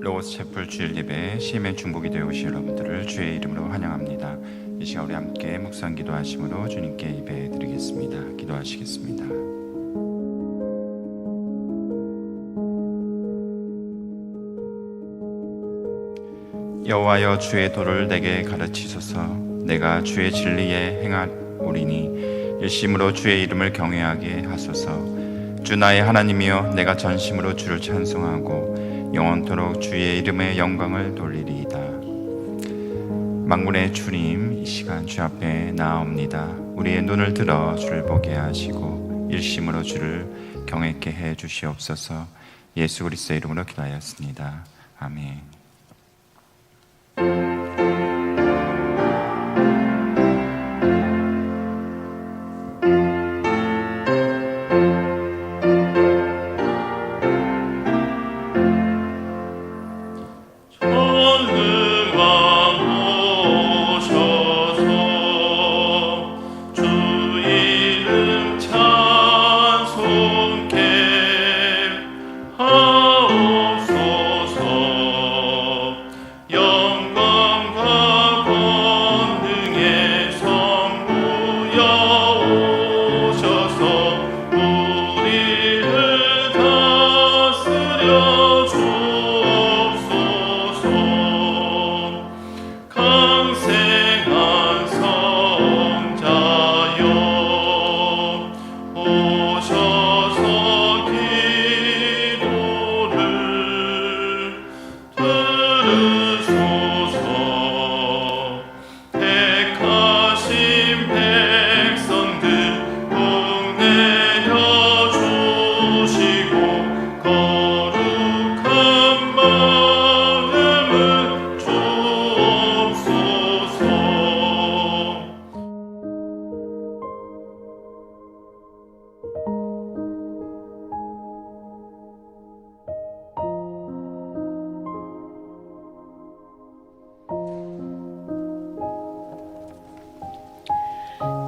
로고스 채플 주일 예배 CMN 중보기 되어 오신 여러분들을 주의 이름으로 환영합니다. 이 시간 우리 함께 묵상 기도하심으로 주님께 예배 드리겠습니다. 기도하시겠습니다. 여호와여, 주의 도를 내게 가르치소서. 내가 주의 진리에 행하오리니 일심으로 주의 이름을 경외하게 하소서. 주 나의 하나님이여, 내가 전심으로 주를 찬송하고 영원토록 주의 이름의 영광을 돌리리이다. 만군의 주님, 이 시간 주 앞에 나아옵니다. 우리의 눈을 들어 주를 보게 하시고 일심으로 주를 경외케 해 주시옵소서. 예수 그리스도의 이름으로 기도하였습니다. 아멘.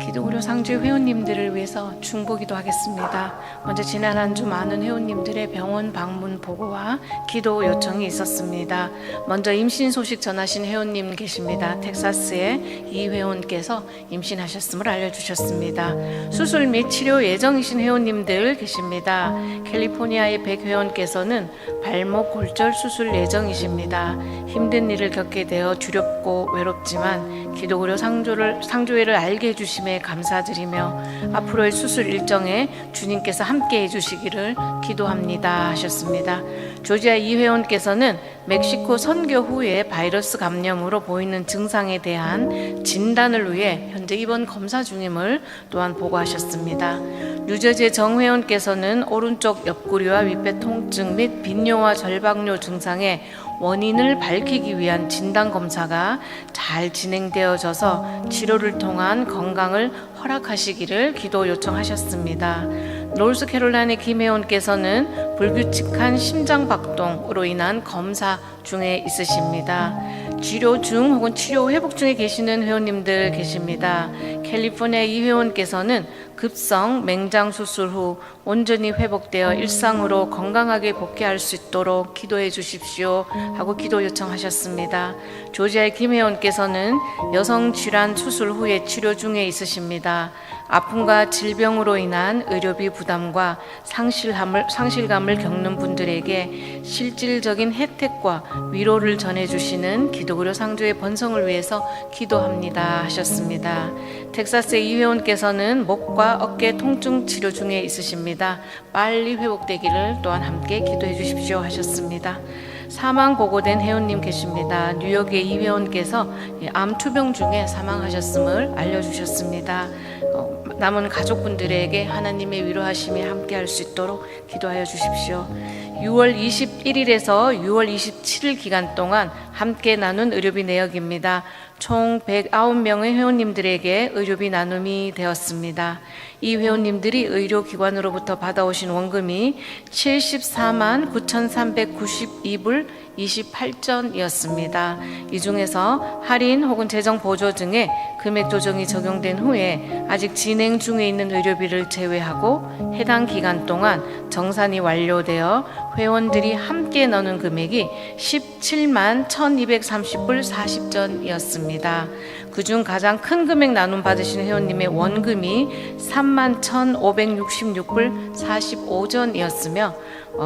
기도그려 상주의 회원님들을 위해서 중보기도 하겠습니다. 먼저 지난 한 주 많은 회원님들의 병원 방문 보고와 기도 요청이 있었습니다. 먼저 임신 소식 전하신 회원님 계십니다. 텍사스의 이 회원께서 임신하셨음을 알려주셨습니다. 수술 및 치료 예정이신 회원님들 계십니다. 캘리포니아의 백 회원께서는 발목 골절 수술 예정이십니다. 힘든 일을 겪게 되어 두렵고 외롭지만 기도그려 상조회를 알게 해주심에 감사드리며 앞으로의 수술 일정에 주님께서 함께 해주시기를 기도합니다 하셨습니다. 조지아 이 회원께서는 멕시코 선교 후에 바이러스 감염으로 보이는 증상에 대한 진단을 위해 현재 입원 검사 중임을 또한 보고하셨습니다. 뉴저지의 정 회원께서는 오른쪽 옆구리와 윗배 통증 및 빈뇨와 절박뇨 증상의 원인을 밝히기 위한 진단검사가 잘 진행되어져서 치료를 통한 건강을 허락하시기를 기도 요청하셨습니다. 노스캐롤라이나 김혜원께서는 불규칙한 심장박동으로 인한 검사 중에 있으십니다. 치료 중 혹은 치료 회복 중에 계시는 회원님들 계십니다. 캘리포니아 이 회원께서는 급성 맹장 수술 후 온전히 회복되어 일상으로 건강하게 복귀할 수 있도록 기도해 주십시오 하고 기도 요청하셨습니다. 조지아의 김 회원께서는 여성 질환 수술 후에 치료 중에 있으십니다. 아픔과 질병으로 인한 의료비 부담과 상실감을 겪는 분들에게 실질적인 혜택과 위로를 전해주시는 기도그려 상조의 번성을 위해서 기도합니다 하셨습니다. 텍사스의 이 회원께서는 목과 어깨 통증 치료 중에 있으십니다. 빨리 회복되기를 또한 함께 기도해 주십시오 하셨습니다. 사망 보고된 회원님 계십니다. 뉴욕의 이 회원께서 암 투병 중에 사망하셨음을 알려주셨습니다. 남은 가족분들에게 하나님의 위로하심이 함께할 수 있도록 기도하여 주십시오. 6월 21일에서 6월 27일 기간 동안 함께 나눈 의료비 내역입니다. 총 109명의 회원님들에게 의료비 나눔이 되었습니다. 이 회원님들이 의료기관으로부터 받아오신 원금이 74만 9,392불 28전이었습니다. 이 중에서 할인 혹은 재정 보조 등의 금액 조정이 적용된 후에 아직 진행 중에 있는 의료비를 제외하고 해당 기간 동안 정산이 완료되어 회원들이 함께 넣는 금액이 17만 1,230불 40전이었습니다. 그중 가장 큰 금액 나눔 받으신 회원님의 원금이 3만 1,566불 45전이었으며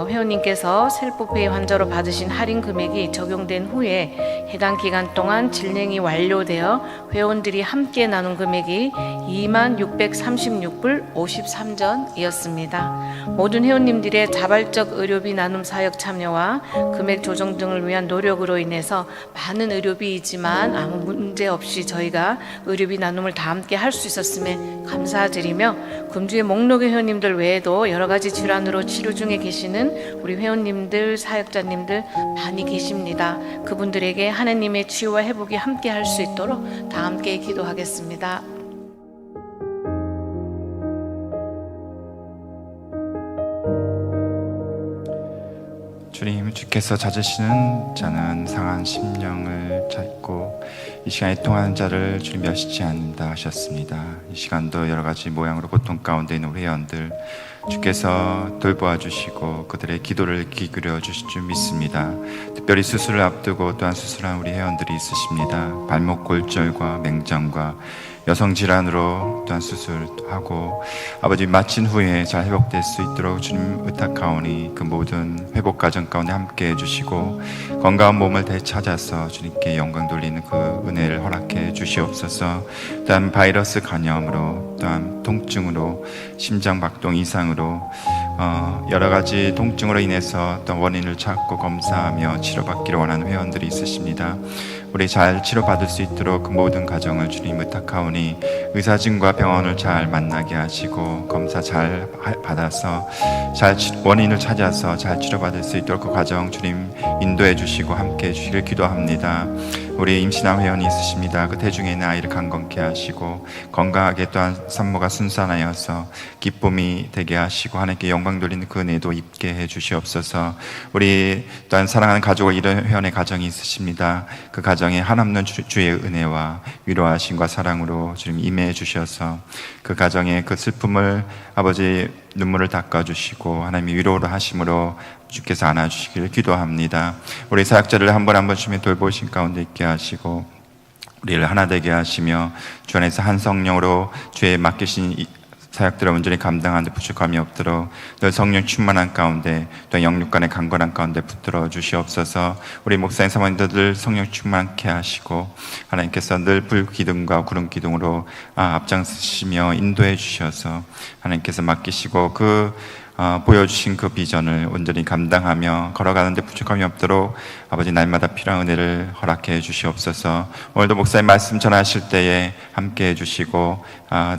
회원님께서 셀프페이 환자로 받으신 할인 금액이 적용된 후에 해당 기간 동안 진행이 완료되어 회원들이 함께 나눈 금액이 2만 636불 53전이었습니다. 모든 회원님들의 자발적 의료비 나눔 사역 참여와 금액 조정 등을 위한 노력으로 인해서 많은 의료비이지만 아무 문제 없이 저희가 의료비 나눔을 다 함께 할 수 있었음에 감사드리며 금주의 목록의 회원님들 외에도 여러 가지 질환으로 치료 중에 계시는 우리 회원님들, 사역자님들 많이 계십니다. 그분들에게 하나님의 치유와 회복이 함께 할 수 있도록 다 함께 기도하겠습니다. 주님, 주께서 찾으시는 자는 상한 심령을 찾고 이 시간에 통하는 자를 주님 멸시치 않는다 하셨습니다. 이 시간도 여러 가지 모양으로 고통 가운데 있는 회원들 주께서 돌보아 주시고 그들의 기도를 귀 기울여 주실 줄 믿습니다. 특별히 수술을 앞두고 또한 수술한 우리 회원들이 있으십니다. 발목 골절과 맹장과 여성 질환으로 또한 수술도 하고 아버지 마친 후에 잘 회복될 수 있도록 주님 의탁하오니 그 모든 회복 과정 가운데 함께 해주시고 건강한 몸을 되찾아서 주님께 영광 돌리는 그 은혜를 허락해 주시옵소서. 또한 바이러스 감염으로 또한 통증으로 심장 박동 이상으로 여러 가지 통증으로 인해서 또 원인을 찾고 검사하며 치료받기를 원하는 회원들이 있으십니다. 우리 잘 치료받을 수 있도록 그 모든 과정을 주님 의탁하오니 의사진과 병원을 잘 만나게 하시고 검사 잘 받아서 잘 원인을 찾아서 잘 치료받을 수 있도록 그 과정 주님 인도해 주시고 함께 해 주시길 기도합니다. 우리 임신한 회원이 있으십니다. 그 태중에 있는 아이를 강건케 하시고 건강하게 또한 산모가 순산하여서 기쁨이 되게 하시고 하나님께 영광 돌리는 그 은혜도 입게 해 주시옵소서. 우리 또한 사랑하는 가족을 이룬 회원의 가정이 있으십니다. 그 가정에 한없는 주의 은혜와 위로하심과 사랑으로 주님 임해 주셔서 그 가정의 그 슬픔을 아버지 눈물을 닦아주시고 하나님이 위로를 하심으로 주께서 안아주시기를 기도합니다. 우리 사역자를 한 번 한 번 주님 돌보신 가운데 있게 하시고 우리를 하나 되게 하시며 주 안에서 한 성령으로 주의 맡기신 사역들을 온전히 감당하는 데 부족함이 없도록 늘 성령 충만한 가운데 또 영육 간의 강건한 가운데 붙들어 주시옵소서. 우리 목사님 사모님들 성령 충만케 하시고 하나님께서 늘 불기둥과 구름기둥으로 앞장서시며 인도해 주셔서 하나님께서 맡기시고 보여주신 그 비전을 온전히 감당하며 걸어가는데 부족함이 없도록 아버지 날마다 필요한 은혜를 허락해 주시옵소서. 오늘도 목사님 말씀 전하실 때에 함께 해주시고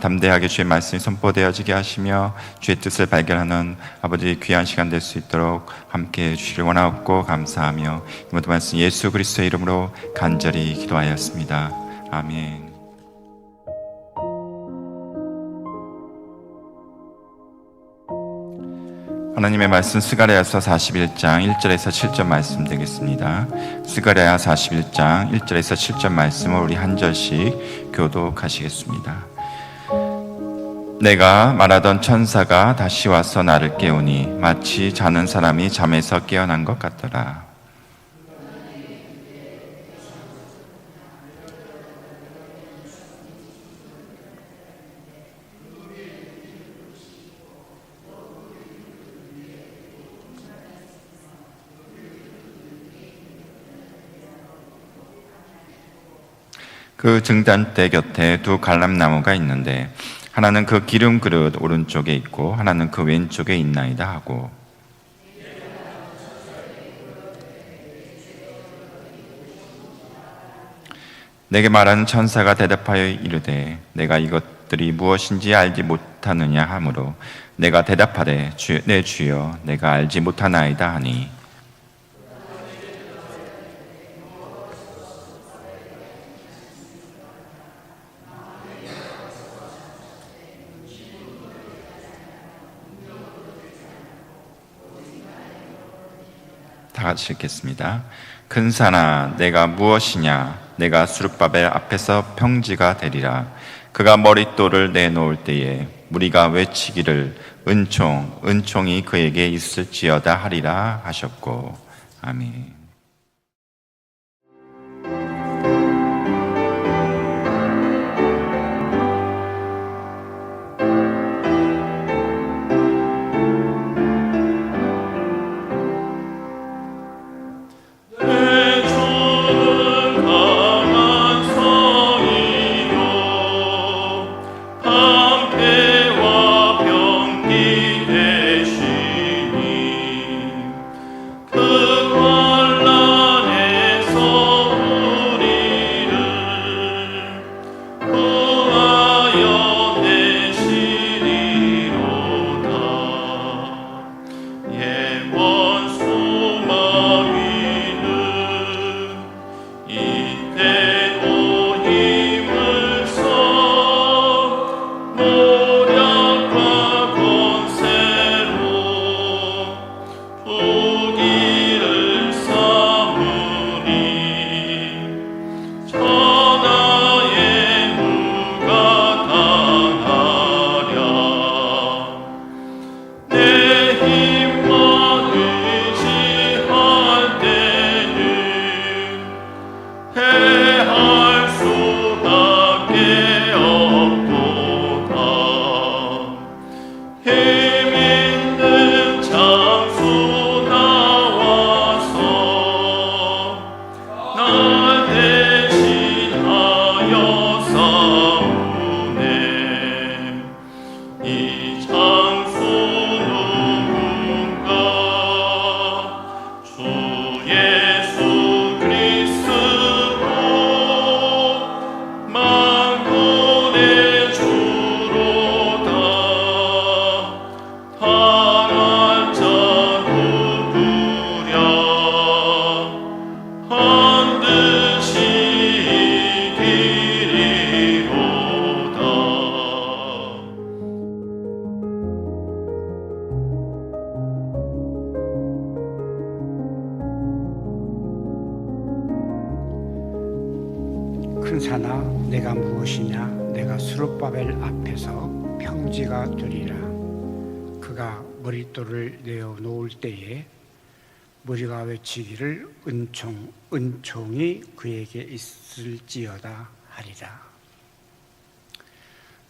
담대하게 주의 말씀이 선포되어지게 하시며 주의 뜻을 발견하는 아버지 귀한 시간 될 수 있도록 함께 해주시길 원하옵고 감사하며 이 모든 말씀 예수 그리스도의 이름으로 간절히 기도하였습니다. 아멘. 하나님의 말씀 스가랴서 41장 1절에서 7절 말씀 되겠습니다. 스가랴 41장 1절에서 7절 말씀을 우리 한 절씩 교독하시겠습니다. 내가 말하던 천사가 다시 와서 나를 깨우니 마치 자는 사람이 잠에서 깨어난 것 같더라. 그 증단대 곁에 두 갈람나무가 있는데 하나는 그 기름 그릇 오른쪽에 있고 하나는 그 왼쪽에 있나이다 하고 내게 말하는 천사가 대답하여 이르되 내가 이것들이 무엇인지 알지 못하느냐 하므로 내가 대답하되 내 주여 내가 알지 못하나이다 하니 다 같이 읽겠습니다. 큰 산아 내가 무엇이냐? 내가 수룹바벨 앞에서 평지가 되리라. 그가 머릿돌을 내놓을 때에 무리가 외치기를 은총 은총이 그에게 있을지어다 하리라 하셨고. 아멘. 큰 산아 내가 무엇이냐? 내가 수룹바벨 앞에서 평지가 되리라. 그가 머릿돌을 내어 놓을 때에 무리가 외치기를 은총 은총이 그에게 있을지어다 하리라.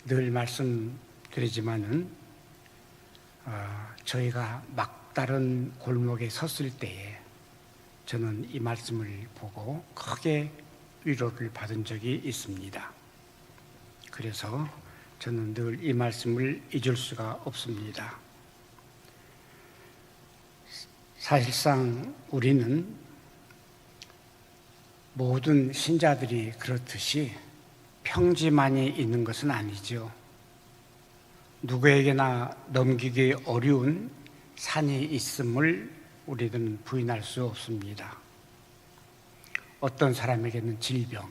늘 말씀드리지만은 저희가 막다른 골목에 섰을 때에 저는 이 말씀을 보고 크게 위로를 받은 적이 있습니다. 그래서 저는 늘 이 말씀을 잊을 수가 없습니다. 사실상 우리는 모든 신자들이 그렇듯이 평지만이 있는 것은 아니죠. 누구에게나 넘기기 어려운 산이 있음을 우리는 부인할 수 없습니다. 어떤 사람에게는 질병,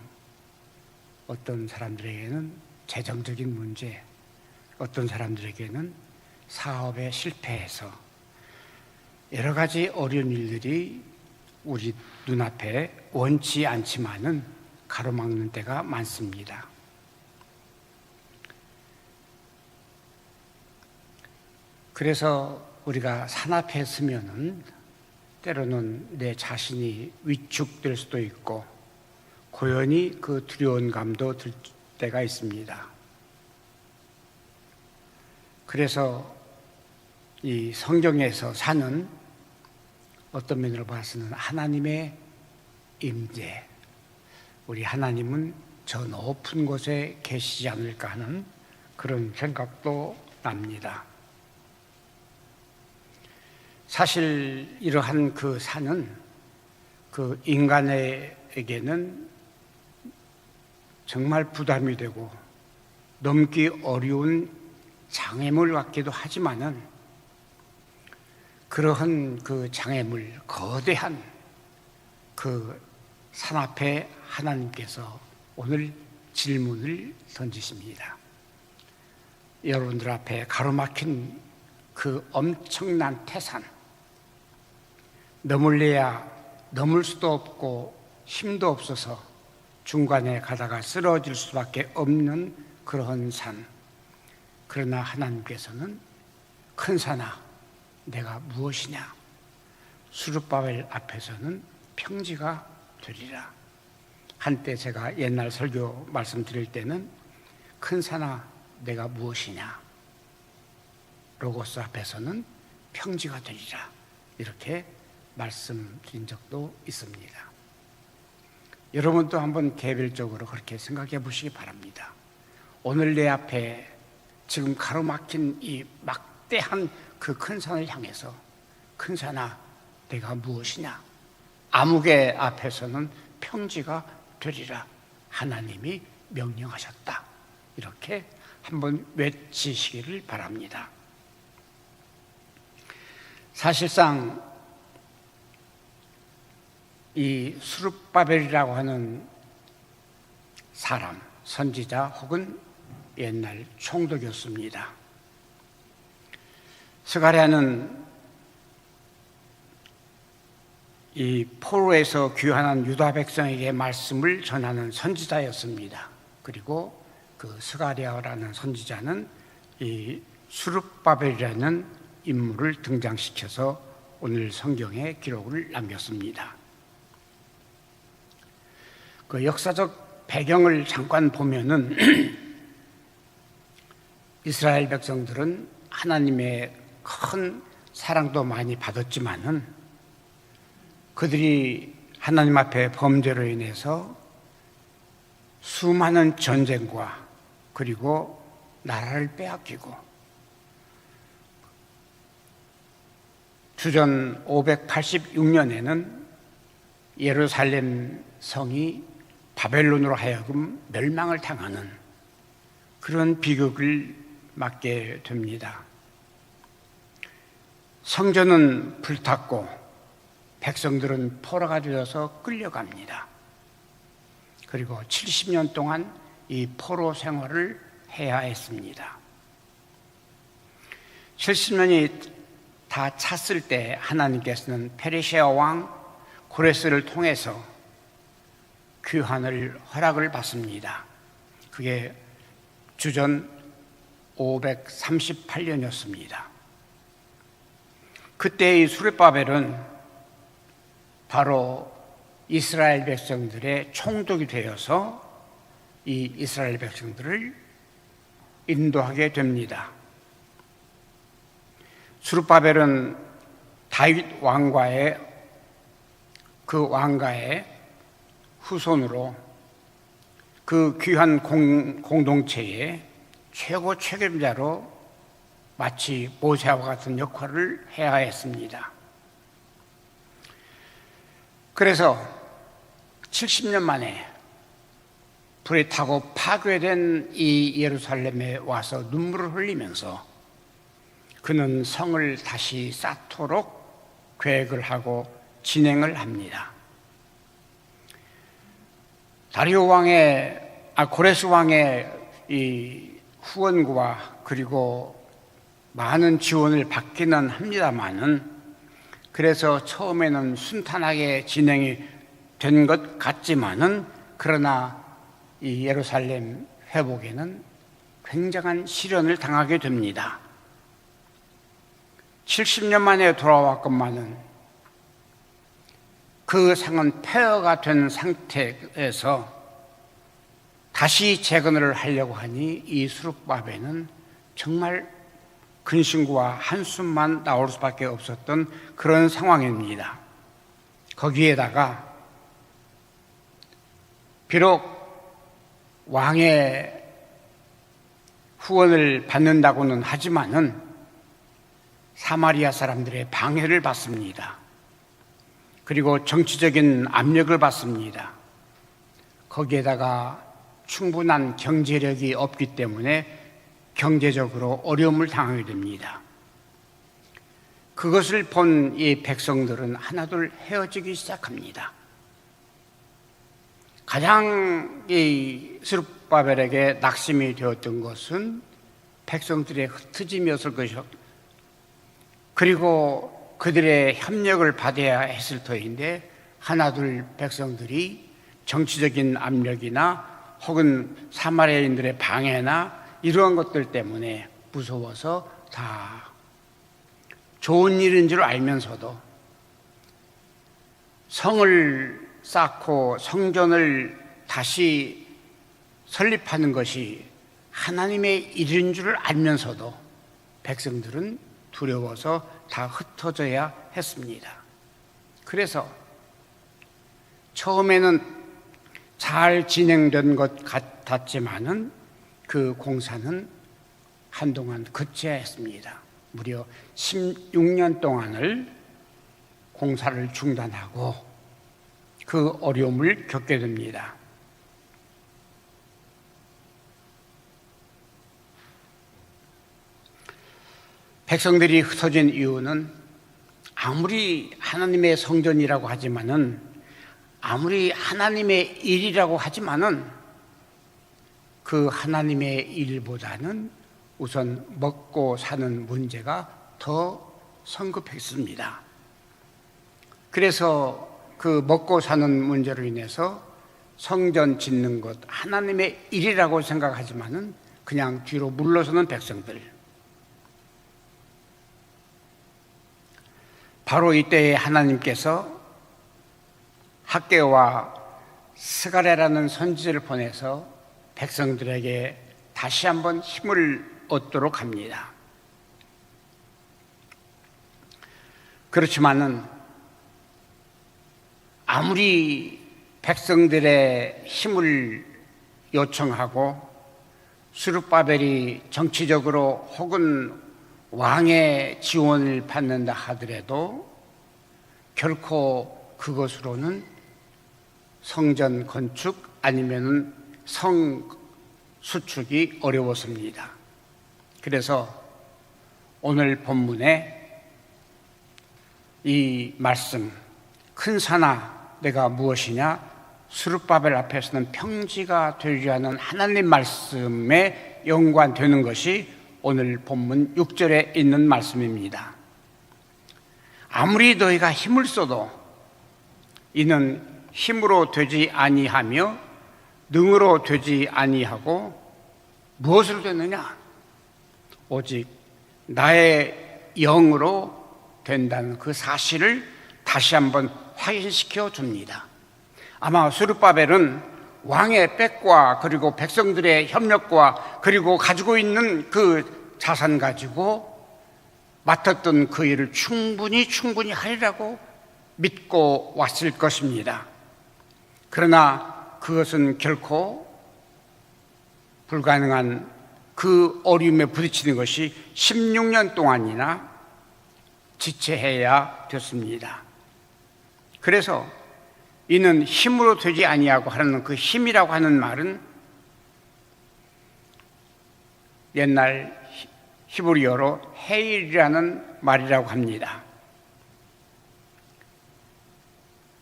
어떤 사람들에게는 재정적인 문제, 어떤 사람들에게는 사업에 실패해서 여러 가지 어려운 일들이 우리 눈앞에 원치 않지만은 가로막는 때가 많습니다. 그래서 우리가 산 앞에 서면은 때로는 내 자신이 위축될 수도 있고 고연히 그 두려운 감도 들 때가 있습니다. 그래서 이 성경에서 산은 어떤 면으로 봐서는 하나님의 임재, 우리 하나님은 저 높은 곳에 계시지 않을까 하는 그런 생각도 납니다. 사실 이러한 그 산은 그 인간에게는 정말 부담이 되고 넘기 어려운 장애물 같기도 하지만은 그러한 그 장애물, 거대한 그 산 앞에 하나님께서 오늘 질문을 던지십니다. 여러분들 앞에 가로막힌 그 엄청난 태산, 넘을래야 넘을 수도 없고 힘도 없어서 중간에 가다가 쓰러질 수밖에 없는 그런 산. 그러나 하나님께서는 큰 산아 내가 무엇이냐, 수룹바벨 앞에서는 평지가 되리라. 한때 제가 옛날 설교 말씀드릴 때는 큰 산아 내가 무엇이냐, 로고스 앞에서는 평지가 되리라, 이렇게 말씀드린 적도 있습니다. 여러분도 한번 개별적으로 그렇게 생각해 보시기 바랍니다. 오늘 내 앞에 지금 가로막힌 이 막대한 그 큰 산을 향해서 큰 산아 내가 무엇이냐, 아무개 앞에서는 평지가 되리라, 하나님이 명령하셨다, 이렇게 한번 외치시기를 바랍니다. 사실상 이 수룹바벨이라고 하는 사람, 선지자 혹은 옛날 총독이었습니다. 스가랴는 이 포로에서 귀환한 유다 백성에게 말씀을 전하는 선지자였습니다. 그리고 그 스가랴라는 선지자는 이 수룹바벨이라는 인물을 등장시켜서 오늘 성경에 기록을 남겼습니다. 그 역사적 배경을 잠깐 보면은 이스라엘 백성들은 하나님의 큰 사랑도 많이 받았지만은 그들이 하나님 앞에 범죄로 인해서 수많은 전쟁과 그리고 나라를 빼앗기고 주전 586년에는 예루살렘 성이 바벨론으로 하여금 멸망을 당하는 그런 비극을 맞게 됩니다. 성전은 불탔고 백성들은 포로가 되어서 끌려갑니다. 그리고 70년 동안 이 포로 생활을 해야 했습니다. 70년이 다 찼을 때 하나님께서는 페르시아 왕 고레스를 통해서 귀환을 허락을 받습니다. 그게 주전 538년이었습니다. 그때의 수르바벨은 바로 이스라엘 백성들의 총독이 되어서 이 이스라엘 백성들을 인도하게 됩니다. 수르바벨은 다윗 왕과의 그 왕가의 후손으로 그 귀한 공동체의 최고 책임자로 마치 모세와 같은 역할을 해야 했습니다. 그래서 70년 만에 불에 타고 파괴된 이 예루살렘에 와서 눈물을 흘리면서 그는 성을 다시 쌓도록 계획을 하고 진행을 합니다. 고레스 왕의 이 후원과 그리고 많은 지원을 받기는 합니다만은, 그래서 처음에는 순탄하게 진행이 된 것 같지만은, 그러나 이 예루살렘 회복에는 굉장한 시련을 당하게 됩니다. 70년 만에 돌아왔건만은 그 상은 폐허가 된 상태에서 다시 재건을 하려고 하니 이 수룹바벨은 정말 근심과 한숨만 나올 수밖에 없었던 그런 상황입니다. 거기에다가 비록 왕의 후원을 받는다고는 하지만은 사마리아 사람들의 방해를 받습니다. 그리고 정치적인 압력을 받습니다. 거기에다가 충분한 경제력이 없기 때문에 경제적으로 어려움을 당하게 됩니다. 그것을 본 이 백성들은 하나둘 헤어지기 시작합니다. 가장 이 스룹바벨에게 낙심이 되었던 것은 백성들의 흩어짐이었을 것이었고, 그리고 그들의 협력을 받아야 했을 터인데 하나둘 백성들이 정치적인 압력이나 혹은 사마리아인들의 방해나 이러한 것들 때문에 무서워서 다 좋은 일인 줄 알면서도 성을 쌓고 성전을 다시 설립하는 것이 하나님의 일인 줄 알면서도 백성들은 두려워서 다 흩어져야 했습니다. 그래서 처음에는 잘 진행된 것 같았지만은 그 공사는 한동안 그쳐야 했습니다. 무려 16년 동안을 공사를 중단하고 그 어려움을 겪게 됩니다. 백성들이 흩어진 이유는 아무리 하나님의 성전이라고 하지만은 아무리 하나님의 일이라고 하지만은 그 하나님의 일보다는 우선 먹고 사는 문제가 더 성급했습니다. 그래서 그 먹고 사는 문제로 인해서 성전 짓는 것 하나님의 일이라고 생각하지만은 그냥 뒤로 물러서는 백성들. 바로 이때에 하나님께서 학개와 스가랴라는 선지자를 보내서 백성들에게 다시 한번 힘을 얻도록 합니다. 그렇지만은 아무리 백성들의 힘을 요청하고 스룹바벨이 정치적으로 혹은 왕의 지원을 받는다 하더라도 결코 그것으로는 성전 건축 아니면은 성 수축이 어려웠습니다. 그래서 오늘 본문에 이 말씀 큰 산아 내가 무엇이냐 스룹바벨 앞에서는 평지가 되지 않은 하나님 말씀에 연관되는 것이 오늘 본문 6절에 있는 말씀입니다. 아무리 너희가 힘을 써도 이는 힘으로 되지 아니하며 능으로 되지 아니하고 무엇으로 되느냐? 오직 나의 영으로 된다는 그 사실을 다시 한번 확인시켜 줍니다. 아마 스룹바벨은 왕의 빽과 그리고 백성들의 협력과 그리고 가지고 있는 그 자산 가지고 맡았던 그 일을 충분히 하리라고 믿고 왔을 것입니다. 그러나 그것은 결코 불가능한 그 어려움에 부딪히는 것이 16년 동안이나 지체해야 됐습니다. 그래서 이는 힘으로 되지 아니하고 하는 그 힘이라고 하는 말은 옛날 히브리어로 헤일이라는 말이라고 합니다.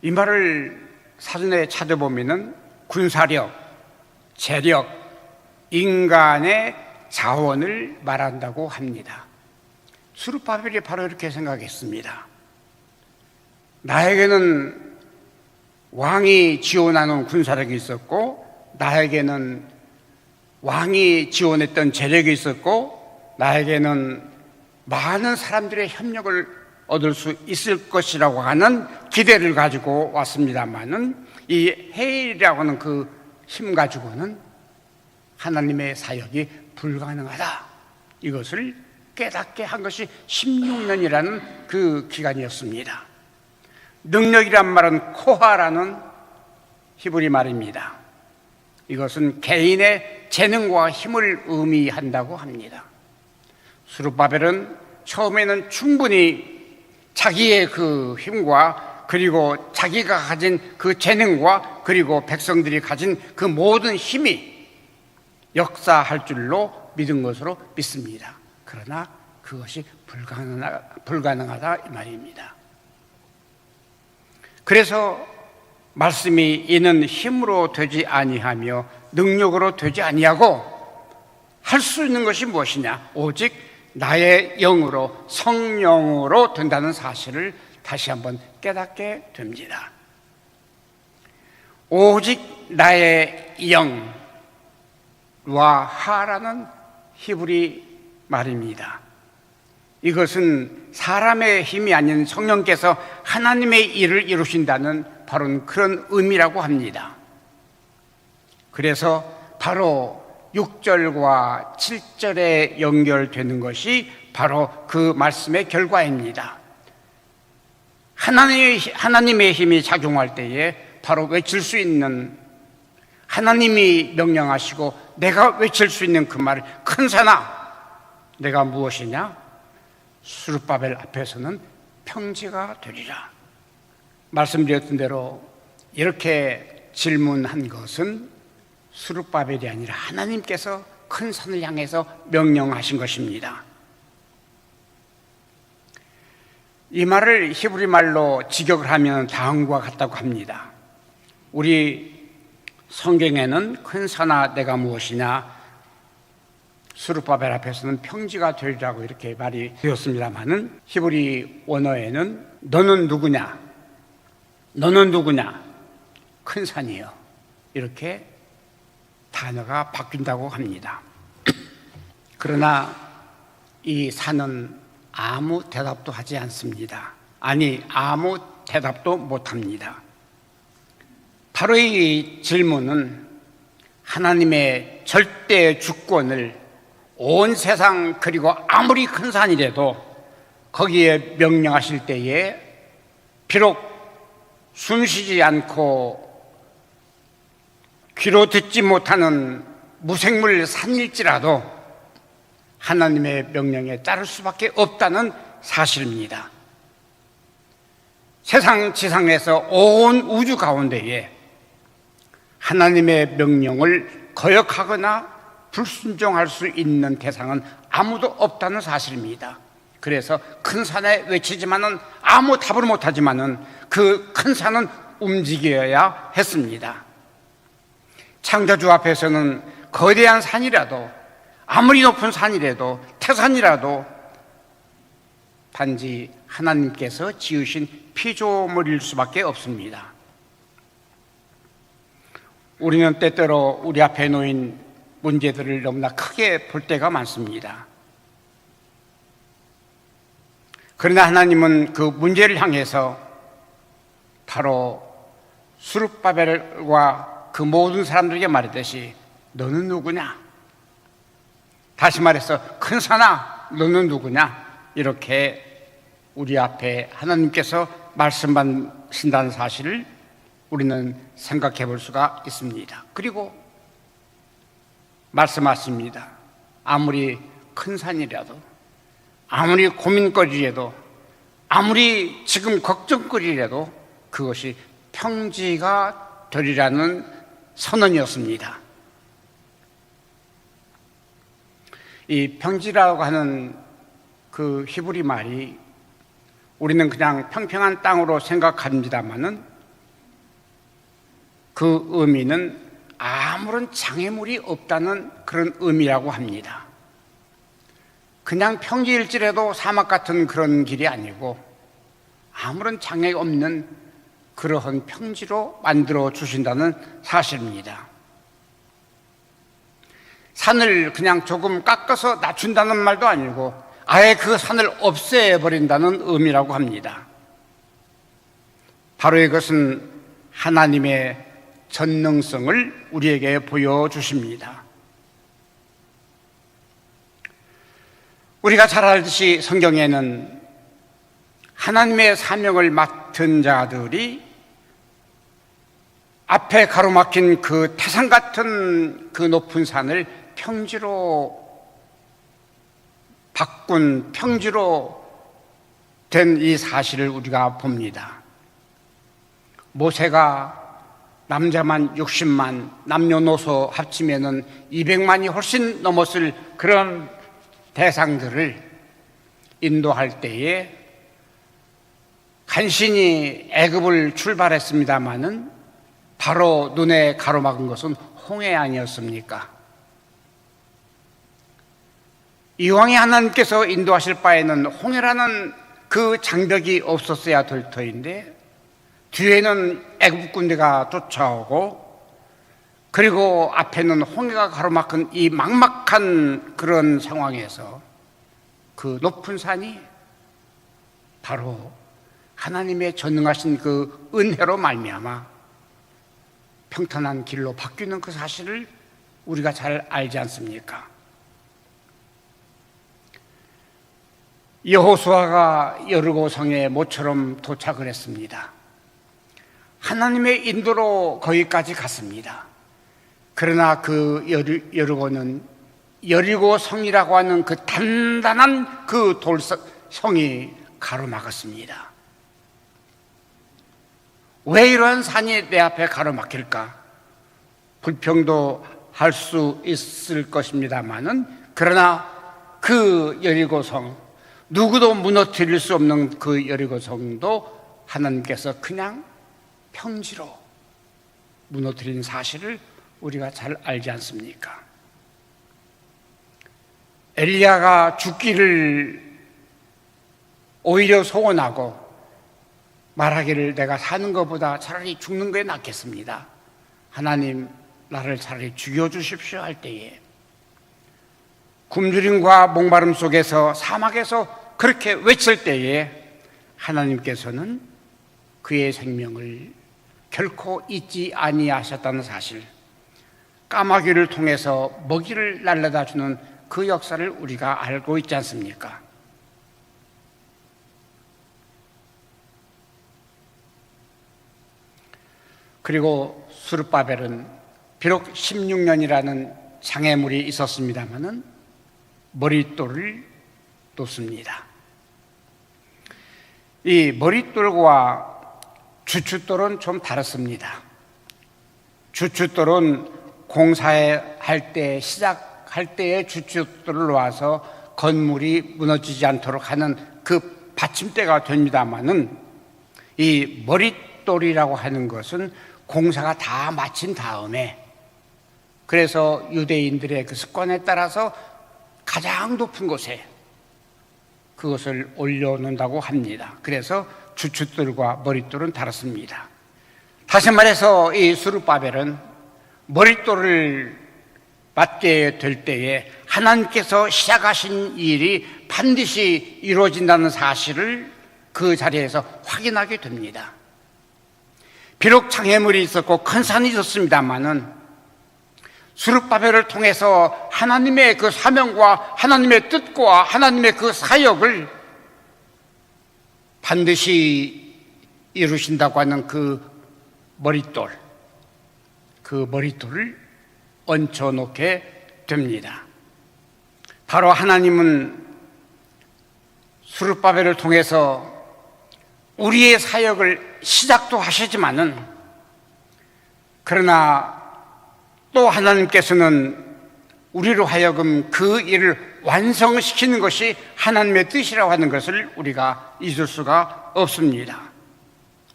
이 말을 사전에 찾아보면은 군사력, 재력, 인간의 자원을 말한다고 합니다. 스룹바벨이 바로 이렇게 생각했습니다. 나에게는 왕이 지원하는 군사력이 있었고 나에게는 왕이 지원했던 재력이 있었고 나에게는 많은 사람들의 협력을 얻을 수 있을 것이라고 하는 기대를 가지고 왔습니다만은 이 헤일이라고 하는 그 힘 가지고는 하나님의 사역이 불가능하다. 이것을 깨닫게 한 것이 16년이라는 그 기간이었습니다. 능력이란 말은 코하라는 히브리 말입니다. 이것은 개인의 재능과 힘을 의미한다고 합니다. 스룹바벨은 처음에는 충분히 자기의 그 힘과 그리고 자기가 가진 그 재능과 그리고 백성들이 가진 그 모든 힘이 역사할 줄로 믿은 것으로 믿습니다. 그러나 그것이 불가능하다 이 말입니다. 그래서 말씀이 이는 힘으로 되지 아니하며 능력으로 되지 아니하고 할 수 있는 것이 무엇이냐? 오직 나의 영으로, 성령으로 된다는 사실을 다시 한번 깨닫게 됩니다. 오직 나의 영과 하라는 히브리 말입니다. 이것은 사람의 힘이 아닌 성령께서 하나님의 일을 이루신다는 바로 그런 의미라고 합니다. 그래서 바로 6절과 7절에 연결되는 것이 바로 그 말씀의 결과입니다. 하나님의 힘이 작용할 때에 바로 외칠 수 있는, 하나님이 명령하시고 내가 외칠 수 있는 그 말을, 큰 산아 내가 무엇이냐? 스룹바벨 앞에서는 평지가 되리라. 말씀드렸던 대로 이렇게 질문한 것은 스룹바벨이 아니라 하나님께서 큰 산을 향해서 명령하신 것입니다. 이 말을 히브리 말로 직역을 하면 다음과 같다고 합니다. 우리 성경에는 큰 산아 내가 무엇이냐, 스룹바벨 앞에서는 평지가 되리라고 이렇게 말이 되었습니다마는 히브리 원어에는 너는 누구냐, 너는 누구냐, 큰 산이요, 이렇게 단어가 바뀐다고 합니다. 그러나 이 산은 아무 대답도 하지 않습니다. 아니, 아무 대답도 못합니다. 바로 이 질문은 하나님의 절대 주권을 온 세상, 그리고 아무리 큰 산이라도 거기에 명령하실 때에 비록 숨쉬지 않고 귀로 듣지 못하는 무생물 산일지라도 하나님의 명령에 따를 수밖에 없다는 사실입니다. 세상 지상에서 온 우주 가운데에 하나님의 명령을 거역하거나 불순종할 수 있는 대상은 아무도 없다는 사실입니다. 그래서 큰 산에 외치지만은 아무 답을 못하지만은 그 큰 산은 움직여야 했습니다. 창조주 앞에서는 거대한 산이라도, 아무리 높은 산이라도, 태산이라도 단지 하나님께서 지으신 피조물일 수밖에 없습니다. 우리는 때때로 우리 앞에 놓인 문제들을 너무나 크게 볼 때가 많습니다. 그러나 하나님은 그 문제를 향해서 바로 스룹바벨과 그 모든 사람들에게 말했듯이 너는 누구냐? 다시 말해서 큰 산아 너는 누구냐? 이렇게 우리 앞에 하나님께서 말씀하신다는 사실을 우리는 생각해 볼 수가 있습니다. 그리고 말씀하십니다. 아무리 큰 산이라도, 아무리 고민거리라도, 아무리 지금 걱정거리라도 그것이 평지가 되리라는 선언이었습니다. 이 평지라고 하는 그 히브리 말이 우리는 그냥 평평한 땅으로 생각합니다마는 그 의미는 아무런 장애물이 없다는 그런 의미라고 합니다. 그냥 평지일지라도 사막 같은 그런 길이 아니고 아무런 장애가 없는 그러한 평지로 만들어 주신다는 사실입니다. 산을 그냥 조금 깎아서 낮춘다는 말도 아니고 아예 그 산을 없애버린다는 의미라고 합니다. 바로 이것은 하나님의 전능성을 우리에게 보여주십니다. 우리가 잘 알듯이 성경에는 하나님의 사명을 맡은 자들이 앞에 가로막힌 그 태산 같은 그 높은 산을 평지로 바꾼, 평지로 된 이 사실을 우리가 봅니다. 모세가 남자만 60만, 남녀노소 합치면은 200만이 훨씬 넘었을 그런 대상들을 인도할 때에 간신히 애굽을 출발했습니다마는 바로 눈에 가로막은 것은 홍해 아니었습니까? 이왕에 하나님께서 인도하실 바에는 홍해라는 그 장벽이 없었어야 될 터인데 뒤에는 애굽 군대가 쫓아오고 그리고 앞에는 홍해가 가로막힌 이 막막한 그런 상황에서 그 높은 산이 바로 하나님의 전능하신 그 은혜로 말미암아 평탄한 길로 바뀌는 그 사실을 우리가 잘 알지 않습니까? 여호수아가 여리고 성에 모처럼 도착을 했습니다. 하나님의 인도로 거기까지 갔습니다. 그러나 그 여리고는 여리고 성이라고 하는 그 단단한 그 돌성이 가로막았습니다. 왜 이러한 산이 내 앞에 가로막힐까? 불평도 할 수 있을 것입니다만은 그러나 그 여리고성, 누구도 무너뜨릴 수 없는 그 여리고성도 하나님께서 그냥 평지로 무너뜨린 사실을 우리가 잘 알지 않습니까? 엘리야가 죽기를 오히려 소원하고 말하기를 내가 사는 것보다 차라리 죽는 게 낫겠습니다. 하나님 나를 차라리 죽여주십시오 할 때에 굶주림과 목마름 속에서 사막에서 그렇게 외칠 때에 하나님께서는 그의 생명을 결코 잊지 아니하셨다는 사실, 까마귀를 통해서 먹이를 날려다 주는 그 역사를 우리가 알고 있지 않습니까? 그리고 스룹바벨은 비록 16년이라는 장애물이 있었습니다마는 머릿돌을 놓습니다. 이 머릿돌과 주춧돌은 좀 다릅니다. 주춧돌은 공사할 때 시작할 때에 주춧돌을 놓아서 건물이 무너지지 않도록 하는 그 받침대가 됩니다마는 이 머릿돌이라고 하는 것은 공사가 다 마친 다음에 그래서 유대인들의 그 습관에 따라서 가장 높은 곳에 그것을 올려놓는다고 합니다. 그래서 주춧돌과 머릿돌은 다릅니다. 다시 말해서 이 스룹바벨은 머릿돌을 맞게 될 때에 하나님께서 시작하신 일이 반드시 이루어진다는 사실을 그 자리에서 확인하게 됩니다. 비록 장애물이 있었고 큰 산이 있었습니다마는 스룹바벨을 통해서 하나님의 그 사명과 하나님의 뜻과 하나님의 그 사역을 반드시 이루신다고 하는 그 머릿돌, 그 머릿돌을 얹혀놓게 됩니다. 바로 하나님은 스룹바벨을 통해서 우리의 사역을 시작도 하시지만은 그러나 또 하나님께서는 우리로 하여금 그 일을 완성시키는 것이 하나님의 뜻이라고 하는 것을 우리가 잊을 수가 없습니다.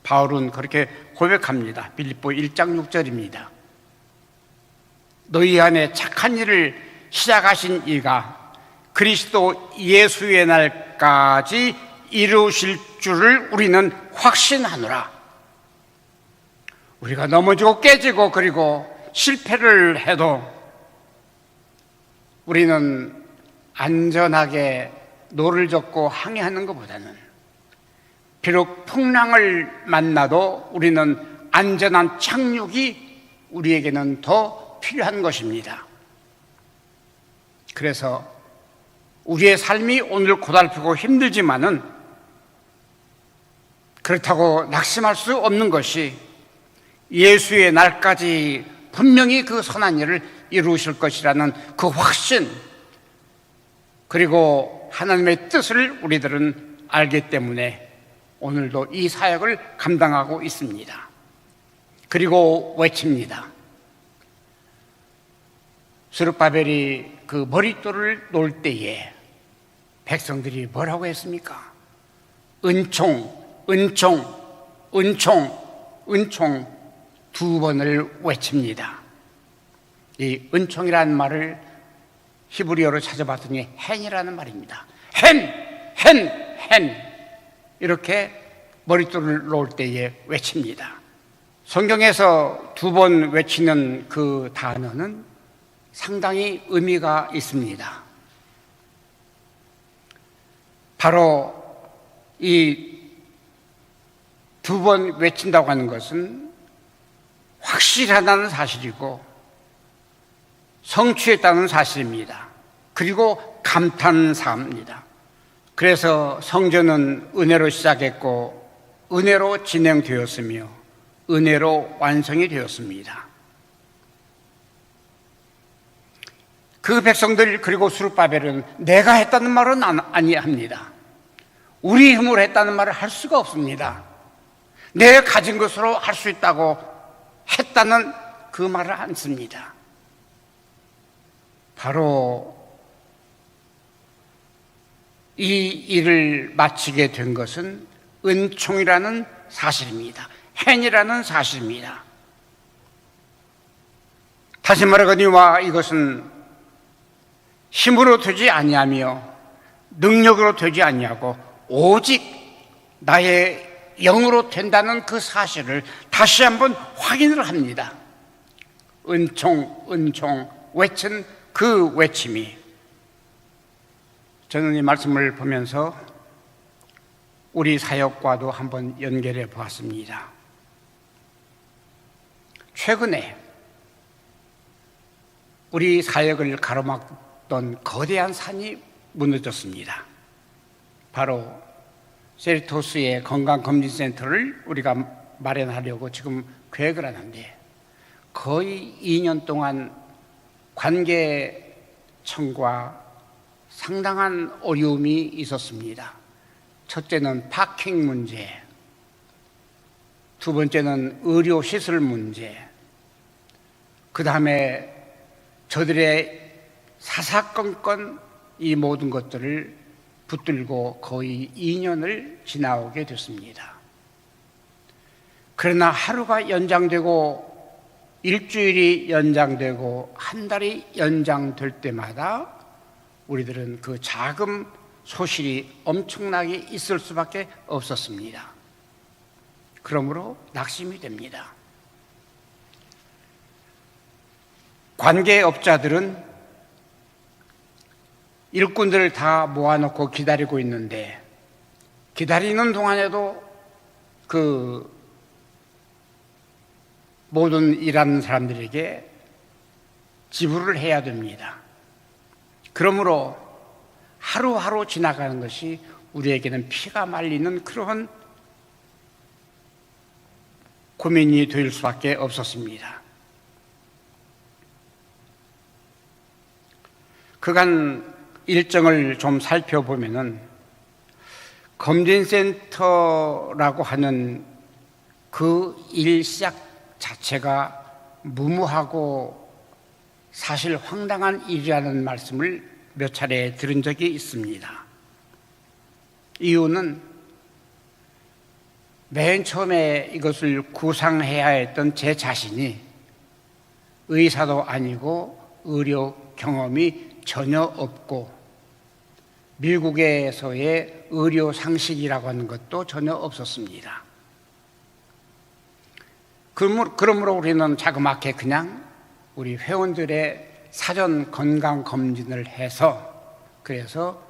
바울은 그렇게 고백합니다. 빌립보 1장 6절입니다. 너희 안에 착한 일을 시작하신 이가 그리스도 예수의 날까지 이루실 줄을 우리는 확신하노라. 우리가 넘어지고 깨지고 그리고 실패를 해도 우리는 안전하게 노를 젓고 항해하는 것보다는 비록 풍랑을 만나도 우리는 안전한 착륙이 우리에게는 더 필요한 것입니다. 그래서 우리의 삶이 오늘 고달프고 힘들지만은 그렇다고 낙심할 수 없는 것이 예수의 날까지 분명히 그 선한 일을 이루실 것이라는 그 확신, 그리고 하나님의 뜻을 우리들은 알기 때문에 오늘도 이 사역을 감당하고 있습니다. 그리고 외칩니다. 스룹바벨이 그 머릿돌을 놓을 때에 백성들이 뭐라고 했습니까? 은총, 은총, 은총, 은총 두 번을 외칩니다. 이 은총이라는 말을 히브리어로 찾아봤더니 헨이라는 말입니다. 헨 이렇게 머릿돌을 놓을 때에 외칩니다. 성경에서 2번 외치는 그 단어는 상당히 의미가 있습니다. 바로 이 2번 외친다고 하는 것은 확실하다는 사실이고 성취했다는 사실입니다. 그리고 감탄사입니다. 그래서 성전은 은혜로 시작했고 은혜로 진행되었으며 은혜로 완성이 되었습니다. 그 백성들 그리고 수르바벨은 내가 했다는 말은 아니합니다. 우리 힘으로 했다는 말을 할 수가 없습니다. 내 가진 것으로 할 수 있다고 했다는 그 말을 안 씁니다. 바로 이 일을 마치게 된 것은 은총이라는 사실입니다. 헨이라는 사실입니다. 다시 말하거니와 이것은 힘으로 되지 아니하며 능력으로 되지 아니하고 오직 나의 영으로 된다는 그 사실을 다시 한번 확인을 합니다. 은총 외친 그 외침이, 저는 이 말씀을 보면서 우리 사역과도 한번 연결해 보았습니다. 최근에 우리 사역을 가로막던 거대한 산이 무너졌습니다. 바로 세리토스의 건강검진센터를 우리가 마련하려고 지금 계획을 하는데 거의 2년 동안 관계청과 상당한 어려움이 있었습니다. 첫째는 파킹 문제, 두 번째는 의료시설 문제, 그 다음에 저들의 사사건건 이 모든 것들을 붙들고 거의 2년을 지나오게 됐습니다. 그러나 하루가 연장되고 일주일이 연장되고 한 달이 연장될 때마다 우리들은 그 자금 소실이 엄청나게 있을 수밖에 없었습니다. 그러므로 낙심이 됩니다. 관계업자들은 일꾼들을 다 모아놓고 기다리고 있는데 기다리는 동안에도 그 모든 일하는 사람들에게 지불을 해야 됩니다. 그러므로 하루하루 지나가는 것이 우리에게는 피가 말리는 그런 고민이 될 수밖에 없었습니다. 그간 일정을 좀 살펴보면은 검진센터라고 하는 그 일 시작 자체가 무모하고 사실 황당한 일이라는 말씀을 몇 차례 들은 적이 있습니다. 이유는 맨 처음에 이것을 구상해야 했던 제 자신이 의사도 아니고 의료 경험이 전혀 없고 미국에서의 의료 상식이라고 하는 것도 전혀 없었습니다. 그러므로 우리는 자그맣게 그냥 우리 회원들의 사전 건강 검진을 해서 그래서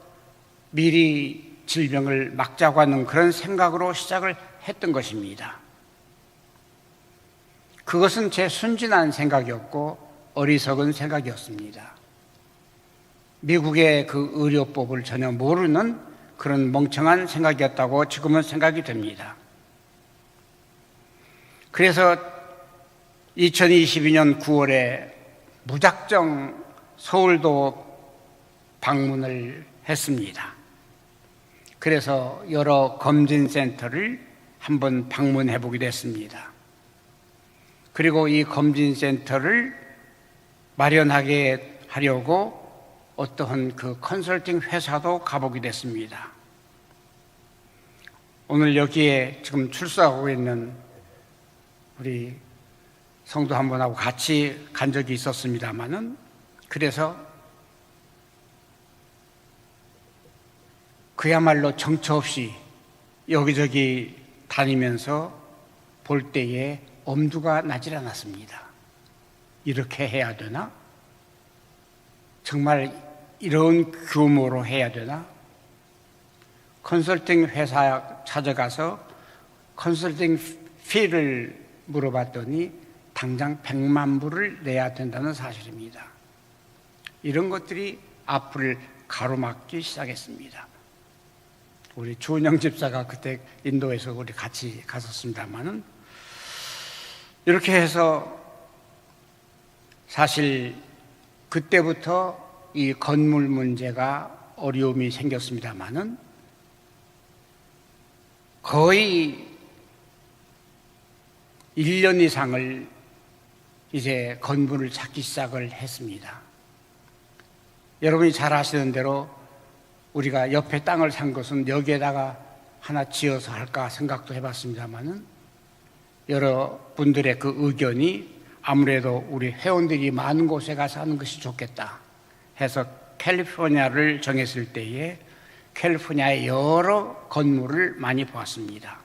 미리 질병을 막자고 하는 그런 생각으로 시작을 했던 것입니다. 그것은 제 순진한 생각이었고 어리석은 생각이었습니다. 미국의 그 의료법을 전혀 모르는 그런 멍청한 생각이었다고 지금은 생각이 됩니다. 그래서 2022년 9월에 무작정 서울도 방문을 했습니다. 그래서 여러 검진센터를 한번 방문해 보기도 했습니다. 그리고 이 검진센터를 마련하게 하려고 어떠한 그 컨설팅 회사도 가보기도 했습니다. 오늘 여기에 지금 출석하고 있는 우리 성도 한 분하고 같이 간 적이 있었습니다만은 그래서 그야말로 정처 없이 여기저기 다니면서 볼 때에 엄두가 나질 않았습니다. 이렇게 해야 되나? 정말 이런 규모로 해야 되나? 컨설팅 회사 찾아가서 컨설팅 피를 물어봤더니 당장 100만 불을 내야 된다는 사실입니다. 이런 것들이 앞을 가로막기 시작했습니다. 우리 주은영 집사가 그때 인도에서 우리 같이 갔었습니다만은 이렇게 해서 사실 그때부터 이 건물 문제가 어려움이 생겼습니다만은 거의 1년 이상을 이제 건물을 찾기 시작을 했습니다. 여러분이 잘 아시는 대로 우리가 옆에 땅을 산 것은 여기에다가 하나 지어서 할까 생각도 해봤습니다만은 여러분들의 그 의견이 아무래도 우리 회원들이 많은 곳에 가서 하는 것이 좋겠다 해서 캘리포니아를 정했을 때에 캘리포니아의 여러 건물을 많이 보았습니다.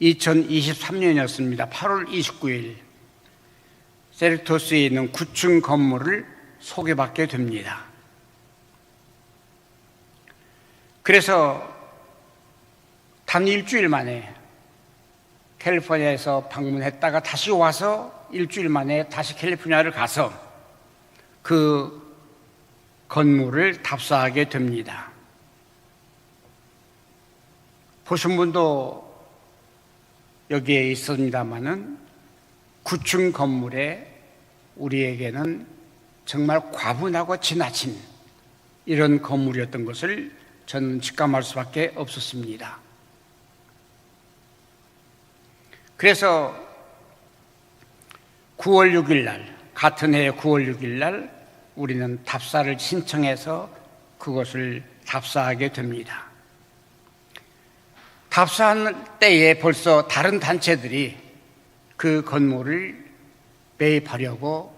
2023년이었습니다. 8월 29일 세르토스에 있는 9층 건물을 소개받게 됩니다. 그래서 단 일주일 만에 캘리포니아에서 방문했다가 다시 와서 일주일 만에 다시 캘리포니아를 가서 그 건물을 답사하게 됩니다. 보신 분도 여기에 있습니다마는 9층 건물에 우리에게는 정말 과분하고 지나친 이런 건물이었던 것을 저는 직감할 수밖에 없었습니다. 그래서 9월 6일 날, 같은 해 9월 6일 날 우리는 답사를 신청해서 그것을 답사하게 됩니다. 답사할 때에 벌써 다른 단체들이 그 건물을 매입하려고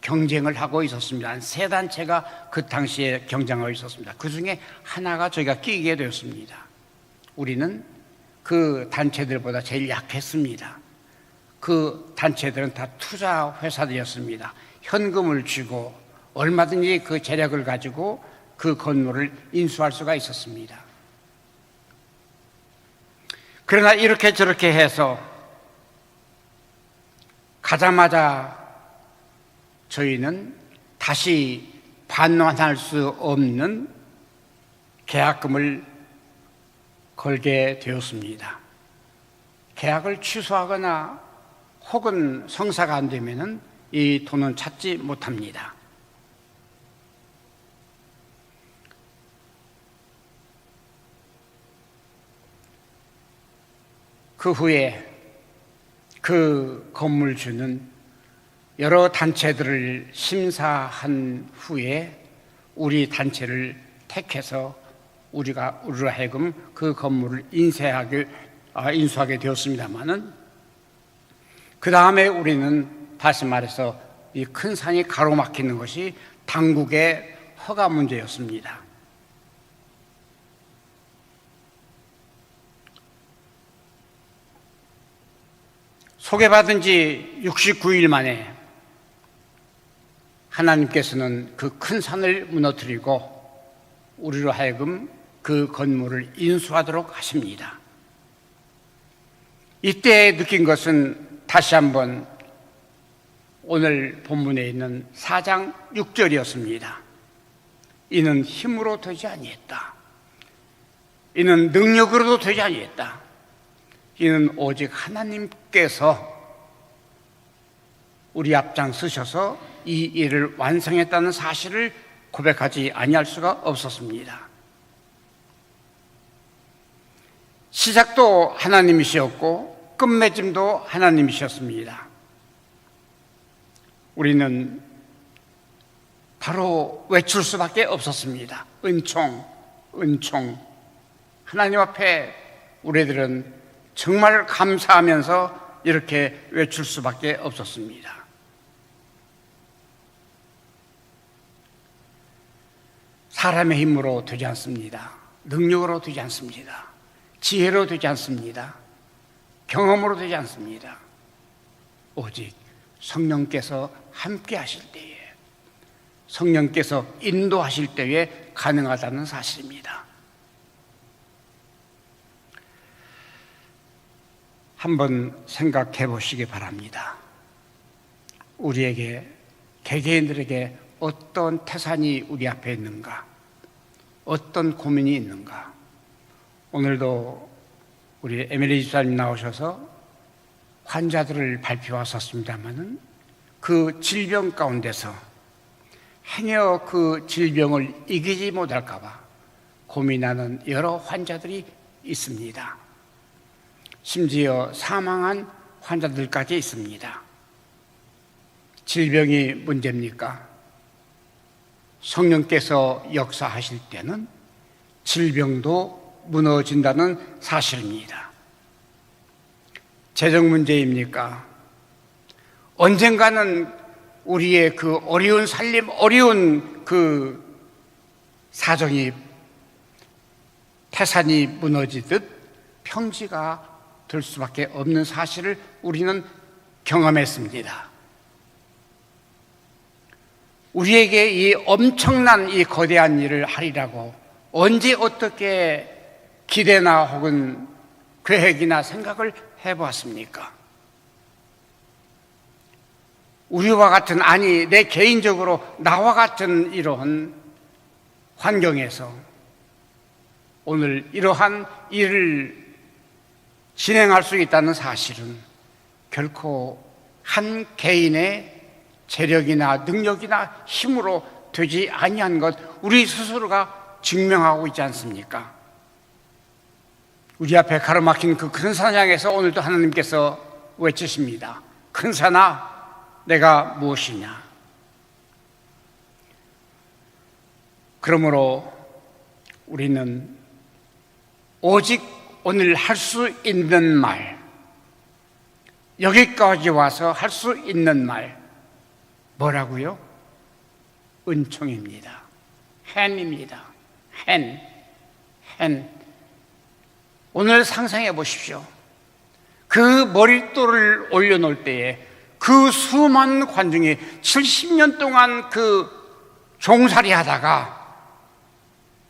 경쟁을 하고 있었습니다. 한 3단체가 그 당시에 경쟁하고 있었습니다. 그 중에 하나가 저희가 끼게 되었습니다. 우리는 그 단체들보다 제일 약했습니다. 그 단체들은 다 투자 회사들이었습니다. 현금을 주고 얼마든지 그 재력을 가지고 그 건물을 인수할 수가 있었습니다. 그러나 이렇게 저렇게 해서 가자마자 저희는 다시 반환할 수 없는 계약금을 걸게 되었습니다. 계약을 취소하거나 혹은 성사가 안 되면은 이 돈은 찾지 못합니다. 그 후에 그 건물주는 여러 단체들을 심사한 후에 우리 단체를 택해서 우리로 하여금 그 건물을 인수하게 되었습니다마는 그 다음에 우리는 다시 말해서 이 큰 산이 가로막히는 것이 당국의 허가 문제였습니다. 소개받은 지 69일 만에 하나님께서는 그 큰 산을 무너뜨리고 우리로 하여금 그 건물을 인수하도록 하십니다. 이때 느낀 것은 다시 한번 오늘 본문에 있는 4장 6절이었습니다. 이는 힘으로 되지 아니했다. 이는 능력으로도 되지 아니했다. 이는 오직 하나님께서 우리 앞장서셔서 이 일을 완성했다는 사실을 고백하지 아니할 수가 없었습니다. 시작도 하나님이셨고 끝맺음도 하나님이셨습니다. 우리는 바로 외칠 수밖에 없었습니다. 은총, 은총. 하나님 앞에 우리들은 정말 감사하면서 이렇게 외칠 수밖에 없었습니다. 사람의 힘으로 되지 않습니다. 능력으로 되지 않습니다. 지혜로 되지 않습니다. 경험으로 되지 않습니다. 오직 성령께서 함께 하실 때에, 성령께서 인도하실 때에 가능하다는 사실입니다. 한번 생각해 보시기 바랍니다. 우리에게, 개개인들에게 어떤 태산이 우리 앞에 있는가? 어떤 고민이 있는가? 오늘도 우리 에밀리 집사님 나오셔서 환자들을 발표하셨습니다마는 그 질병 가운데서 행여 그 질병을 이기지 못할까 봐 고민하는 여러 환자들이 있습니다. 심지어 사망한 환자들까지 있습니다. 질병이 문제입니까? 성령께서 역사하실 때는 질병도 무너진다는 사실입니다. 재정 문제입니까? 언젠가는 우리의 그 어려운 살림, 어려운 그 사정이, 태산이 무너지듯 평지가 될 수밖에 없는 사실을 우리는 경험했습니다. 우리에게 이 엄청난 이 거대한 일을 하리라고 언제 어떻게 기대나 혹은 계획이나 생각을 해보았습니까? 우리와 같은, 아니 내 개인적으로 나와 같은 이러한 환경에서 오늘 이러한 일을 진행할 수 있다는 사실은 결코 한 개인의 재력이나 능력이나 힘으로 되지 아니한 것, 우리 스스로가 증명하고 있지 않습니까? 우리 앞에 가로막힌 그 큰 산향에서 오늘도 하나님께서 외치십니다. 큰 산아, 내가 무엇이냐? 그러므로 우리는 오직 오늘 할 수 있는 말, 여기까지 와서 할 수 있는 말, 뭐라고요? 은총입니다. 핸입니다. 핸. 오늘 상상해 보십시오. 그 머릿돌을 올려놓을 때에 그 수많은 관중이 70년 동안 그 종살이 하다가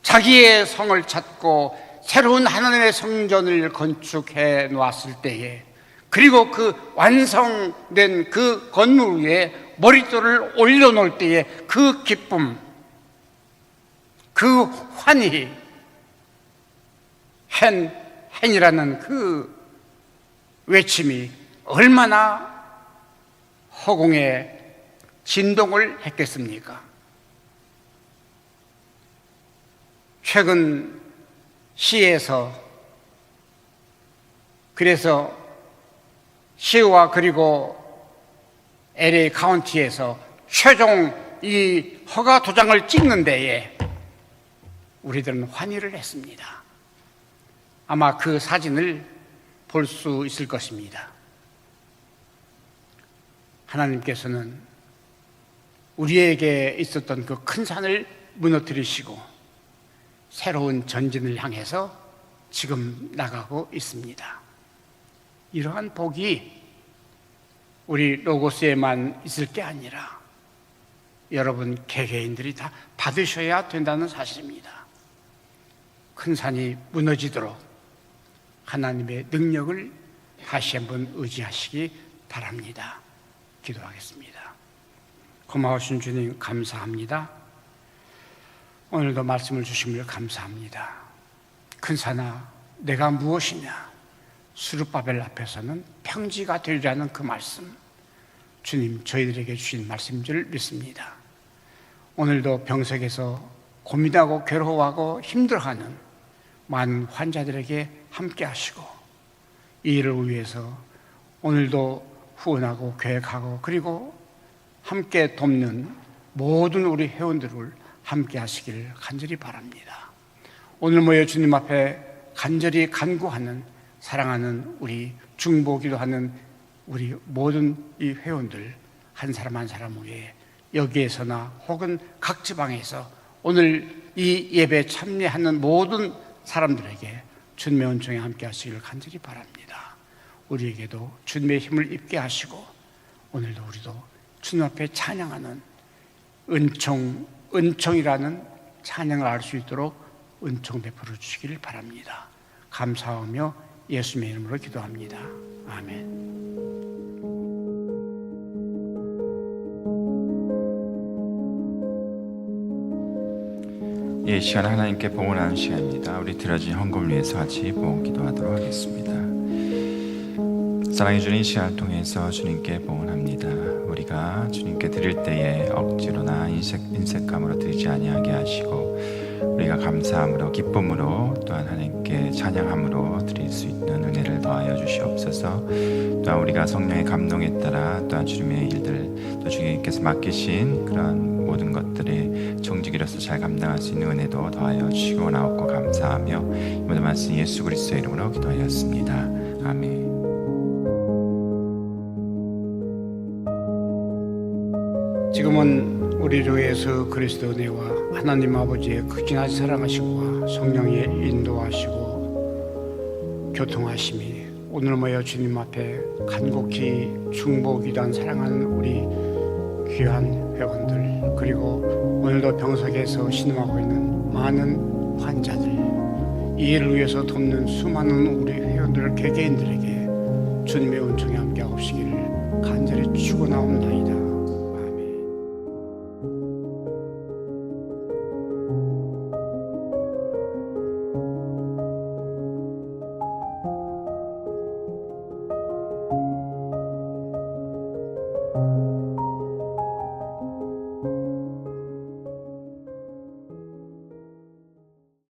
자기의 성을 찾고 새로운 하나님의 성전을 건축해 놓았을 때에, 그리고 그 완성된 그 건물 위에 머릿돌을 올려놓을 때에 그 기쁨, 그 환희, hen이라는 그 외침이 얼마나 허공에 진동을 했겠습니까? 최근 시에서, 그래서 시와 그리고 LA 카운티에서 최종 이 허가 도장을 찍는 데에 우리들은 환희를 했습니다. 아마 그 사진을 볼 수 있을 것입니다. 하나님께서는 우리에게 있었던 그 큰 산을 무너뜨리시고 새로운 전진을 향해서 지금 나가고 있습니다. 이러한 복이 우리 로고스에만 있을 게 아니라 여러분 개개인들이 다 받으셔야 된다는 사실입니다. 큰 산이 무너지도록 하나님의 능력을 다시 한번 의지하시기 바랍니다. 기도하겠습니다. 고마우신 주님 감사합니다. 오늘도 말씀을 주심을 감사합니다. 큰 산아, 내가 무엇이냐? 수르바벨 앞에서는 평지가 되리라는 그 말씀, 주님 저희들에게 주신 말씀인 줄 믿습니다. 오늘도 병석에서 고민하고 괴로워하고 힘들어하는 많은 환자들에게 함께 하시고 이 일을 위해서 오늘도 후원하고 계획하고 그리고 함께 돕는 모든 우리 회원들을 함께 하시길 간절히 바랍니다. 오늘 모여 주님 앞에 간절히 간구하는, 사랑하는 우리 중보기도하는 우리 모든 이 회원들 한 사람 한 사람 위에 여기에서나 혹은 각 지방에서 오늘 이 예배에 참여하는 모든 사람들에게 주님의 은총에 함께 하시기를 간절히 바랍니다. 우리에게도 주님의 힘을 입게 하시고 오늘도 우리도 주님 앞에 찬양하는 은총이라는 찬양을 알 수 있도록 은총 베풀어 주시기를 바랍니다. 감사하며 예수님의 이름으로 기도합니다. 아멘. 이 시간 하나님께 봉헌하는 시간입니다. 우리 드려진 헌금을 위해서 같이 봉헌 기도하도록 하겠습니다. 사랑해 주는 이 시간을 통해서 주님께 봉헌합니다. 우리가 주님께 드릴 때에 억지로나 인색감으로 드리지 아니하게 하시고 우리가 감사함으로 기쁨으로 또한 하나님께 찬양함으로 드릴 수 있는 은혜를 더하여 주시옵소서. 또한 우리가 성령의 감동에 따라 또한 주님의 일들 또 주님께서 맡기신 그런 모든 것들이 정직이로서 잘 감당할 수 있는 은혜도 더하여 주시고 나옵고 감사하며 모든 말씀 예수 그리스도의 이름으로 기도하였습니다. 아멘. 지금은 우리 주 예수 그리스도 은혜와 하나님 아버지의 극진하신 사랑하심과 성령의 인도하시고 교통하심이 오늘 모여 주님 앞에 간곡히 중보기도한 사랑하는 우리 귀한 회원들 그리고 오늘도 병석에서 신음하고 있는 많은 환자들 이 일을 위해서 돕는 수많은 우리 회원들 개개인들에게 주님의 은총이 함께 하시기를 간절히 축원하옵나이다.